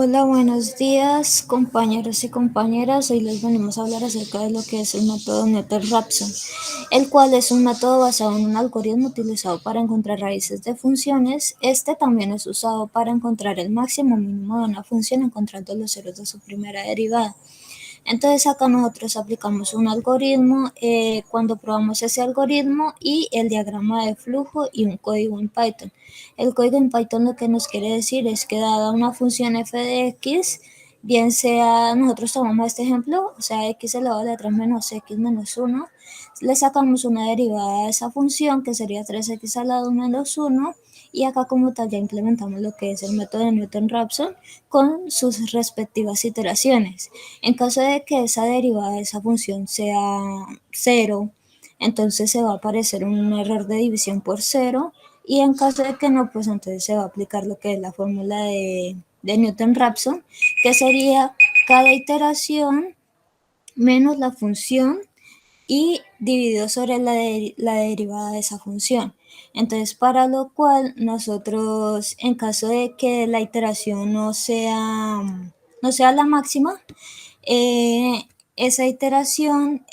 Hola, buenos días, compañeros y compañeras. Hoy les venimos a hablar acerca de lo que es el método Newton-Raphson, el cual es un método basado en un algoritmo utilizado para encontrar raíces de funciones. Este también es usado para encontrar el máximo mínimo de una función encontrando los ceros de su primera derivada. Entonces acá nosotros aplicamos un algoritmo cuando probamos ese algoritmo y el diagrama de flujo y un código en Python. El código en Python lo que nos quiere decir es que dada una función f de x, bien sea, nosotros tomamos este ejemplo, o sea, x elevado a la 3 menos x menos 1, le sacamos una derivada de esa función que sería 3x al lado menos 1, y acá como tal ya implementamos lo que es el método de Newton-Raphson con sus respectivas iteraciones. En caso de que esa derivada de esa función sea cero, entonces se va a aparecer un error de división por cero, y en caso de que no, pues entonces se va a aplicar lo que es la fórmula de Newton-Raphson, que sería cada iteración menos la función y dividido sobre la derivada de esa función. Entonces, para lo cual nosotros, en caso de que la iteración no sea la máxima, esa iteración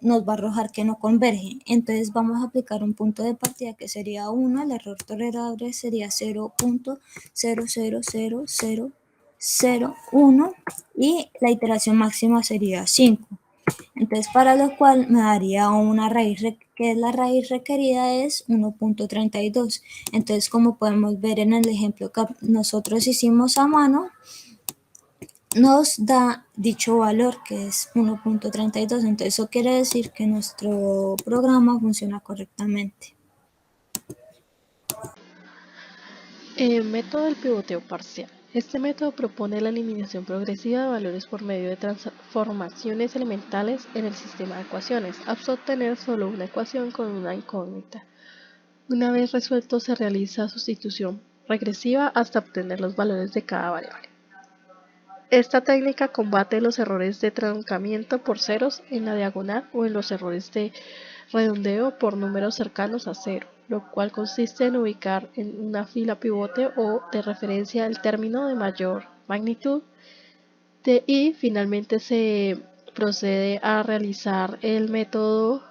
nos va a arrojar que no converge. Entonces vamos a aplicar un punto de partida que sería 1, el error tolerable sería 0.0000001 y la iteración máxima sería 5. Entonces, para lo cual me daría una raíz, que es la raíz requerida es 1.32. Entonces, como podemos ver en el ejemplo que nosotros hicimos a mano, nos da dicho valor que es 1.32. Entonces, eso quiere decir que nuestro programa funciona correctamente. Método del pivoteo parcial. Este método propone la eliminación progresiva de valores por medio de transformaciones elementales en el sistema de ecuaciones, hasta obtener solo una ecuación con una incógnita. Una vez resuelto, se realiza sustitución regresiva hasta obtener los valores de cada variable. Esta técnica combate los errores de truncamiento por ceros en la diagonal o en los errores de redondeo por números cercanos a cero, lo cual consiste en ubicar en una fila pivote o de referencia el término de mayor magnitud y finalmente se procede a realizar el método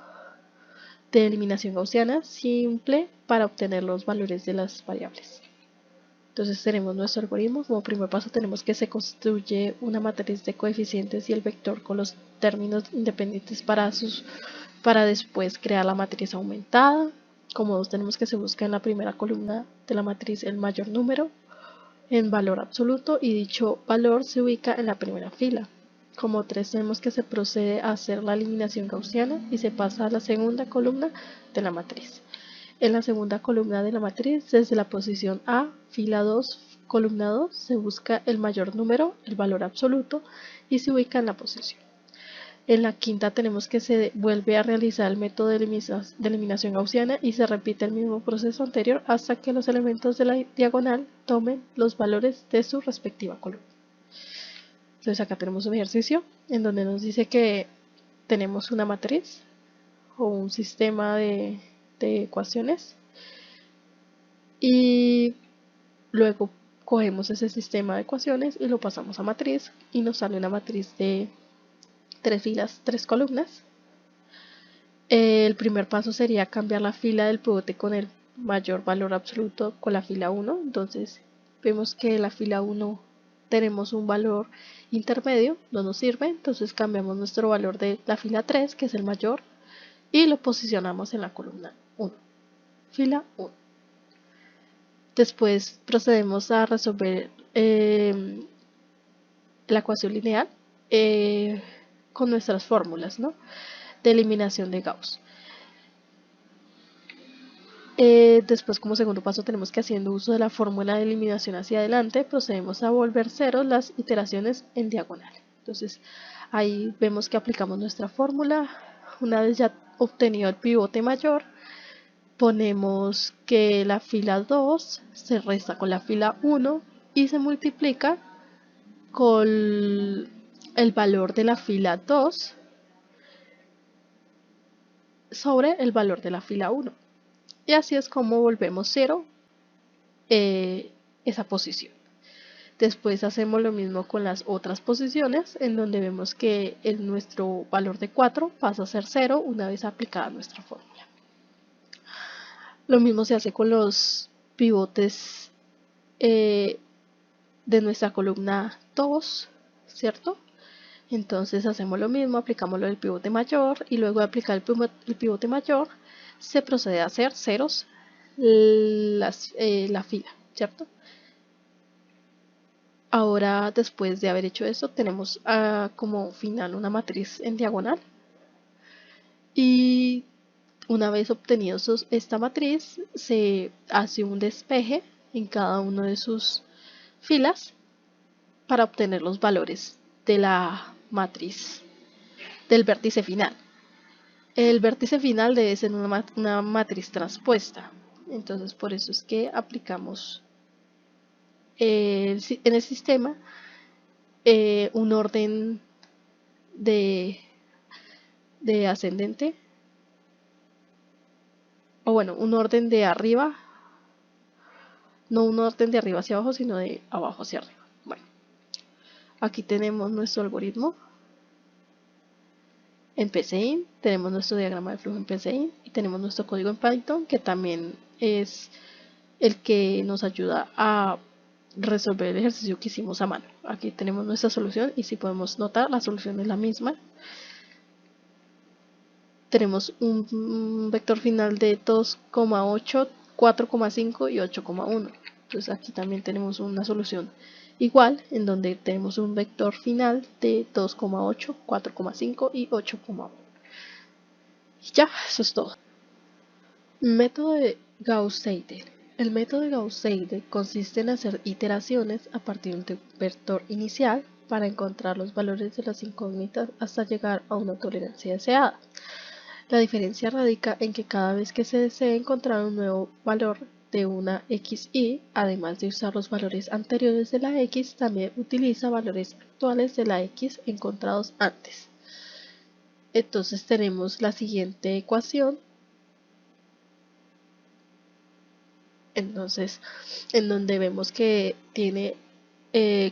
de eliminación gaussiana simple para obtener los valores de las variables. Entonces tenemos nuestro algoritmo. Como primer paso tenemos que se construye una matriz de coeficientes y el vector con los términos independientes para después crear la matriz aumentada. Como 2 tenemos que se busca en la primera columna de la matriz el mayor número en valor absoluto y dicho valor se ubica en la primera fila. Como 3 tenemos que se procede a hacer la eliminación gaussiana y se pasa a la segunda columna de la matriz. En la segunda columna de la matriz, desde la posición A, fila 2, columna 2, se busca el mayor número, el valor absoluto, y se ubica en la posición. En la quinta tenemos que se vuelve a realizar el método de eliminación gaussiana y se repite el mismo proceso anterior hasta que los elementos de la diagonal tomen los valores de su respectiva columna. Entonces acá tenemos un ejercicio en donde nos dice que tenemos una matriz o un sistema de ecuaciones y luego cogemos ese sistema de ecuaciones y lo pasamos a matriz y nos sale una matriz de 3 filas, 3 columnas. El primer paso sería cambiar la fila del pivote con el mayor valor absoluto con la fila 1. Entonces vemos que la fila 1 tenemos un valor intermedio, no nos sirve, entonces cambiamos nuestro valor de la fila 3, que es el mayor, y lo posicionamos en la columna 1, fila 1. Después procedemos a resolver la ecuación lineal con nuestras fórmulas, ¿no?, de eliminación de Gauss. Después, como segundo paso, tenemos que, haciendo uso de la fórmula de eliminación hacia adelante, procedemos a volver cero las iteraciones en diagonal. Entonces ahí vemos que aplicamos nuestra fórmula. Una vez ya obtenido el pivote mayor, ponemos que la fila 2 se resta con la fila 1 y se multiplica con el valor de la fila 2 sobre el valor de la fila 1. Y así es como volvemos cero esa posición. Después hacemos lo mismo con las otras posiciones, en donde vemos que nuestro valor de 4 pasa a ser 0 una vez aplicada nuestra fórmula. Lo mismo se hace con los pivotes de nuestra columna 2, ¿cierto? Entonces hacemos lo mismo, aplicamos lo del pivote mayor y luego de aplicar el pivote mayor se procede a hacer ceros la fila, ¿cierto? Ahora, después de haber hecho eso, tenemos como final una matriz en diagonal. Y una vez obtenido esta matriz, se hace un despeje en cada una de sus filas para obtener los valores de la matriz del vértice final. El vértice final debe ser una matriz transpuesta. Entonces, por eso es que aplicamos en el sistema un orden de ascendente, o bueno, un orden de arriba, no un orden de arriba hacia abajo, sino de abajo hacia arriba. Bueno, aquí tenemos nuestro algoritmo en PCInt, tenemos nuestro diagrama de flujo en PCInt y tenemos nuestro código en Python, que también es el que nos ayuda a resolver el ejercicio que hicimos a mano. Aquí tenemos nuestra solución y si podemos notar, la solución es la misma. Tenemos un vector final de 2,8, 4,5 y 8,1. Entonces aquí también tenemos una solución igual, en donde tenemos un vector final de 2,8, 4,5 y 8,1. Y ya, eso es todo. Método de Gauss-Seidel. El método de Gauss-Seidel consiste en hacer iteraciones a partir de un vector inicial para encontrar los valores de las incógnitas hasta llegar a una tolerancia deseada. La diferencia radica en que cada vez que se desee encontrar un nuevo valor de una xy, además de usar los valores anteriores de la x, también utiliza valores actuales de la x encontrados antes. Entonces tenemos la siguiente ecuación. Entonces, en donde vemos que tiene,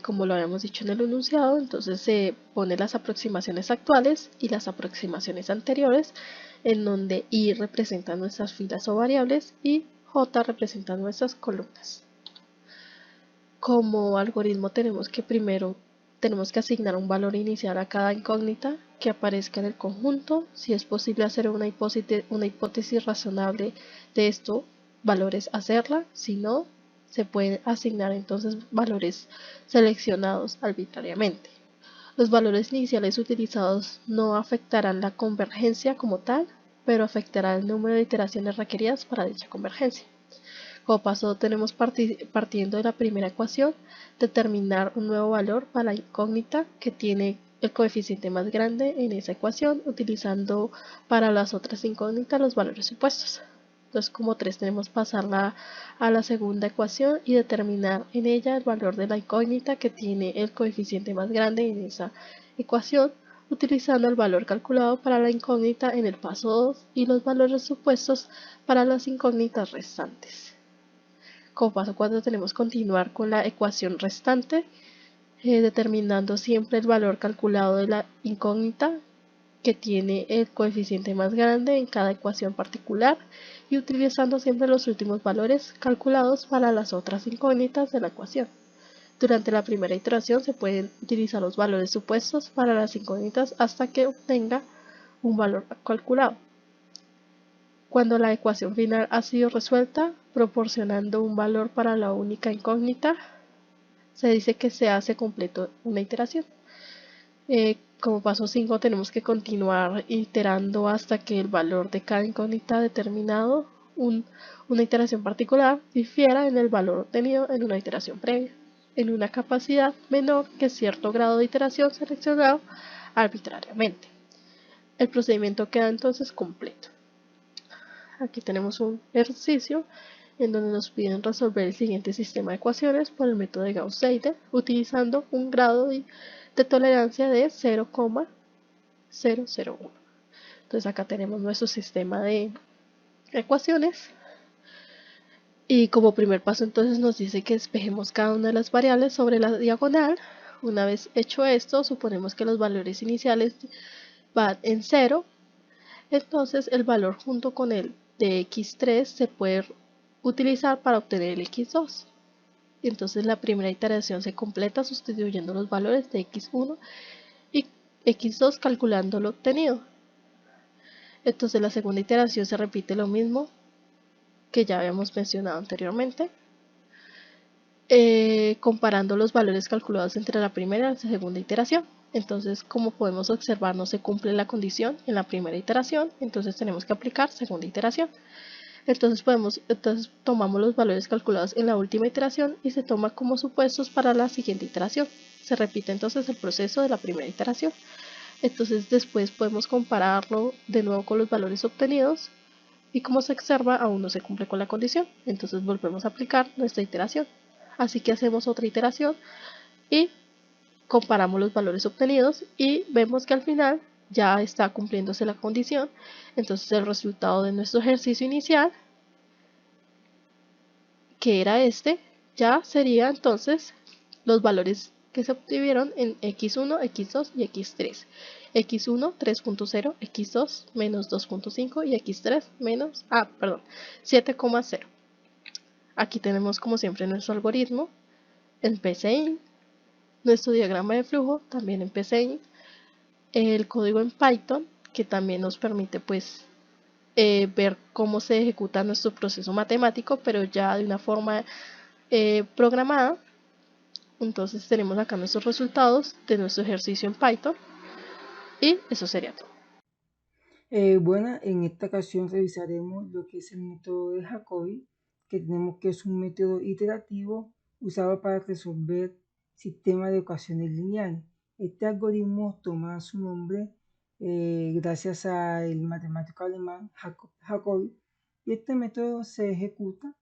como lo habíamos dicho en el enunciado, entonces se pone las aproximaciones actuales y las aproximaciones anteriores, en donde i representa nuestras filas o variables y j representa nuestras columnas. Como algoritmo tenemos que primero asignar un valor inicial a cada incógnita que aparezca en el conjunto. Si es posible hacer una hipótesis razonable de esto, valores hacerla, si no, se pueden asignar entonces valores seleccionados arbitrariamente. Los valores iniciales utilizados no afectarán la convergencia como tal, pero afectará el número de iteraciones requeridas para dicha convergencia. Como paso tenemos partiendo de la primera ecuación, determinar un nuevo valor para la incógnita que tiene el coeficiente más grande en esa ecuación, utilizando para las otras incógnitas los valores supuestos. Entonces, como 3 tenemos que pasarla a la segunda ecuación y determinar en ella el valor de la incógnita que tiene el coeficiente más grande en esa ecuación, utilizando el valor calculado para la incógnita en el paso 2 y los valores supuestos para las incógnitas restantes. Como paso 4 tenemos que continuar con la ecuación restante, determinando siempre el valor calculado de la incógnita que tiene el coeficiente más grande en cada ecuación particular y utilizando siempre los últimos valores calculados para las otras incógnitas de la ecuación. Durante la primera iteración se pueden utilizar los valores supuestos para las incógnitas hasta que obtenga un valor calculado. Cuando la ecuación final ha sido resuelta, proporcionando un valor para la única incógnita, se dice que se hace completo una iteración. Como paso 5 tenemos que continuar iterando hasta que el valor de cada incógnita determinado, una iteración particular, difiera en el valor obtenido en una iteración previa, en una capacidad menor que cierto grado de iteración seleccionado arbitrariamente. El procedimiento queda entonces completo. Aquí tenemos un ejercicio en donde nos piden resolver el siguiente sistema de ecuaciones por el método de Gauss-Seidel utilizando un grado de tolerancia de 0,001. Entonces acá tenemos nuestro sistema de ecuaciones Y como primer paso entonces nos dice que despejemos cada una de las variables sobre la diagonal. Una vez hecho esto, suponemos que los valores iniciales van en 0. Entonces el valor junto con el de x3 se puede utilizar para obtener el x2. Entonces la primera iteración se completa sustituyendo los valores de x1 y x2 calculando lo obtenido. Entonces la segunda iteración se repite lo mismo que ya habíamos mencionado anteriormente, comparando los valores calculados entre la primera y la segunda iteración. Entonces, como podemos observar, no se cumple la condición en la primera iteración, entonces tenemos que aplicar segunda iteración. Entonces tomamos los valores calculados en la última iteración y se toma como supuestos para la siguiente iteración. Se repite entonces el proceso de la primera iteración. Entonces después podemos compararlo de nuevo con los valores obtenidos y como se observa aún no se cumple con la condición. Entonces volvemos a aplicar nuestra iteración. Así que hacemos otra iteración y comparamos los valores obtenidos y vemos que al final ya está cumpliéndose la condición. Entonces el resultado de nuestro ejercicio inicial, que era este, ya sería entonces los valores que se obtuvieron en x1, x2 y x3. x1 3.0, x2 menos 2.5 y x3 menos, 7,0. Aquí tenemos como siempre nuestro algoritmo en PCInt, nuestro diagrama de flujo también en PCInt, el código en Python que también nos permite pues ver cómo se ejecuta nuestro proceso matemático, pero ya de una forma programada. Entonces tenemos acá nuestros resultados de nuestro ejercicio en Python y eso sería todo. Bueno, en esta ocasión revisaremos lo que es el método de Jacobi, que tenemos que es un método iterativo usado para resolver sistemas de ecuaciones lineales. Este algoritmo toma su nombre gracias al matemático alemán Jacobi, y este método se ejecuta.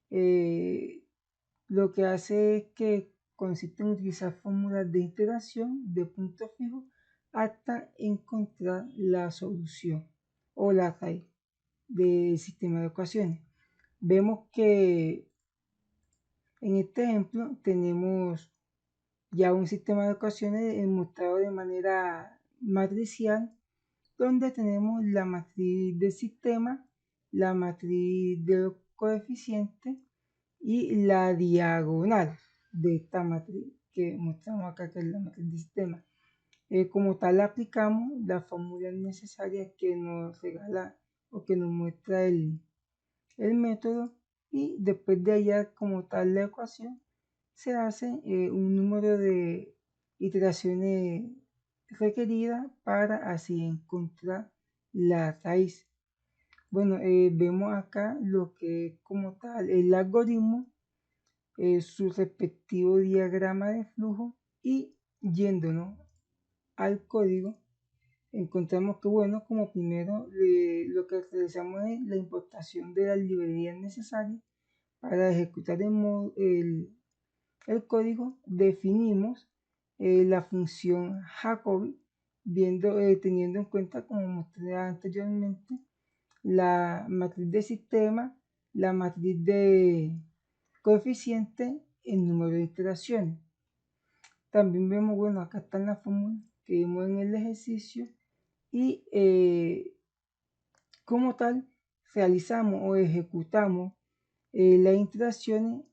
Lo que hace es que consiste en utilizar fórmulas de iteración de puntos fijos hasta encontrar la solución o la raíz del sistema de ecuaciones. Vemos que en este ejemplo tenemos ya un sistema de ecuaciones mostrado de manera matricial, donde tenemos la matriz del sistema, la matriz de los coeficientes y la diagonal de esta matriz que mostramos acá, que es la matriz del sistema. Como tal, aplicamos las fórmulas necesarias que nos regala o que nos muestra el método, y después de hallar como tal la ecuación, se hace un número de iteraciones requeridas para así encontrar la raíz. Bueno, vemos acá lo que es como tal el algoritmo, su respectivo diagrama de flujo, y yéndonos al código encontramos que, bueno, como primero lo que realizamos es la importación de las librerías necesarias para ejecutar el código. Definimos la función Jacobi, teniendo en cuenta, como mostré anteriormente, la matriz de sistema, la matriz de coeficiente, el número de iteraciones. También vemos, bueno, acá están las fórmulas que vimos en el ejercicio, y como tal realizamos o ejecutamos las iteraciones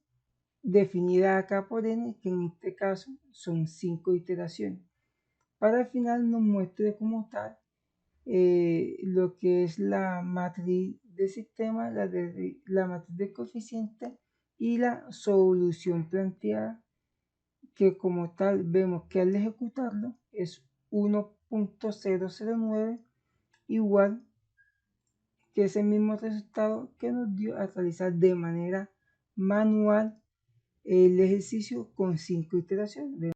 definidas acá por n, que en este caso son 5 iteraciones, para al final nos muestre como tal lo que es la matriz de sistema, la matriz de coeficiente y la solución planteada, que como tal vemos que al ejecutarlo es 1.009, igual que ese mismo resultado que nos dio al realizar de manera manual el ejercicio con 5 iteraciones.